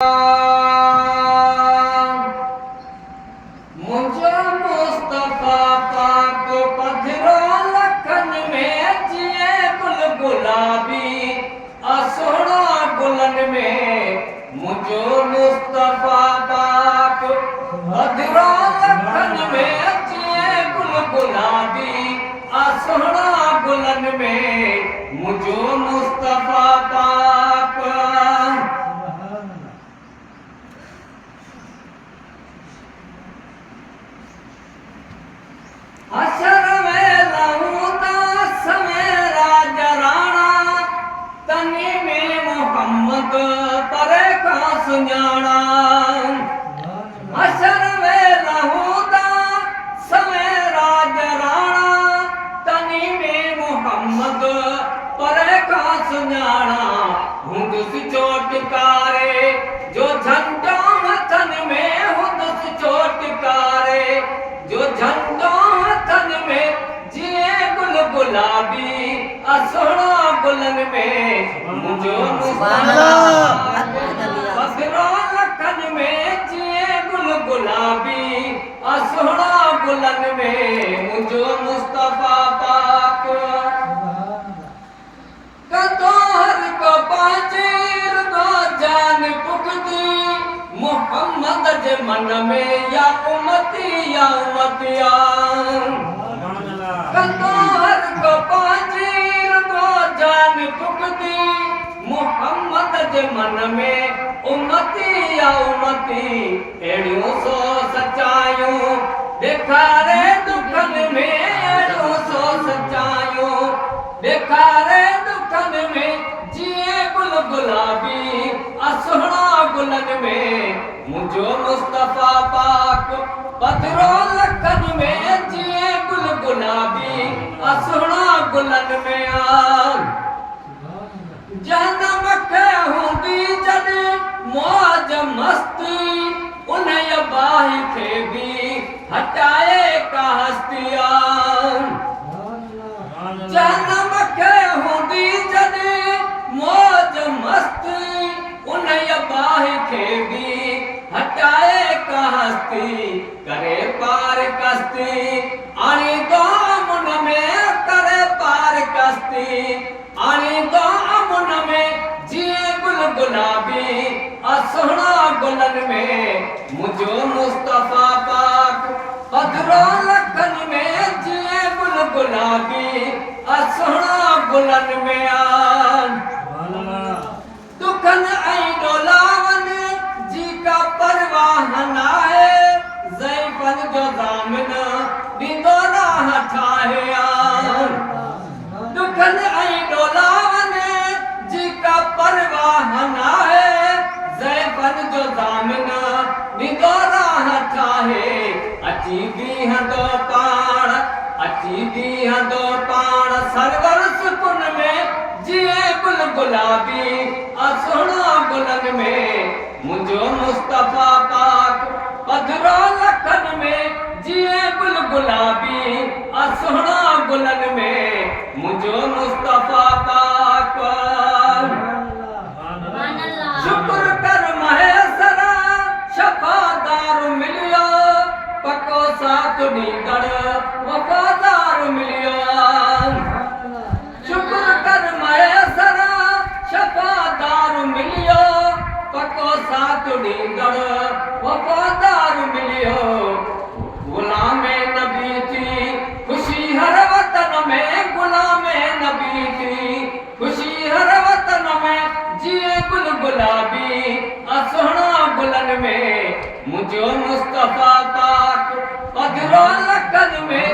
मुझे मुस्तफा पाक पधरो लखन में जिए गुल गुलाबी असोड़ा गुलन में मुझे मुस्तफा पाक पधरो लखन में जिए गुल गुलाबी असोड़ा गुलन में मुझे मुस्तफा पाक हशर में लहूदा समेरा जराना तनी में मोहम्मद परे का सुजाना हशर में लहूदा समेरा जराना तनी में मोहम्मद परे का सुजाना हुंदुस चोटकारे जो झंडा वतन में हुंदुस चोटकारे जो झंडा गुलाबी असोड़ा गुलन में मुझे पधरो लखन में जिए गुल गुलाबी असोड़ा गुलन में मुझे मुस्तफा पाक कतोहर को पाचीर दो जान पुकती मोहम्मद जे मन में या उमतिया कतोहर को पाचीर दो जान पुकती मोहम्मद जे मन में उमती एड़ियों सो सचायूं देखारे दुखन में एड़ियों सो सचायूं देखारे दुखन में जिए गुल गुलाबी असोड़ा गुलन में मुझे मुस्तफा पाक पधरो लखन में जिए गुल गुलाबी असोड़ा गुलन में जन्म के होंगी जद मौज मस्ती उन्हें बाही थे भी हटाए का हस्तिया जन्म के होंगी जद मौज मस्ती उन्हें बाही थे भी हटाए का हस्ती करे पार कस्ती आनी दो अमुन में करे पार कस्ती आनी दो अमुन में जिए गुल गुलाबी असोड़ा गुलन में मुझे मुस्तफा पाक पधरो लखन में जिए गुल गुलाबी असोड़ा गुलन में दुखन आई डोलावन जी का परवाह नाहे ज़ैफ़न जो दामन बिंदोरा हठाए दुखन आई डोलावन जी का परवाह नाहे ज़ैफ़न जो दामन बिंदोरा हठाए अची दी हदो पाण सरवर सुकुन में जिए गुल गुलाबी असोड़ा गुलन में मुझे मुस्तफा पाक पधरो लखन में जिए गुल गुलाबी असोड़ा गुलन में मुझे मुस्तफा पाक शुक्र कर महेसरा शफादार मिलियो पको साथ नीगड़ वफादार मिलियो शुक्र कर महेसरा शफादार मिलियो पको साथ नीगड़ वफादार मिलियो गुलाम नबी थी खुशी हर वतन में गुलाम नबी थी खुशी हर वतन में जिए गुल गुलाबी असोड़ा गुलन में मुझे मुस्तफा पाक पधरो लखन में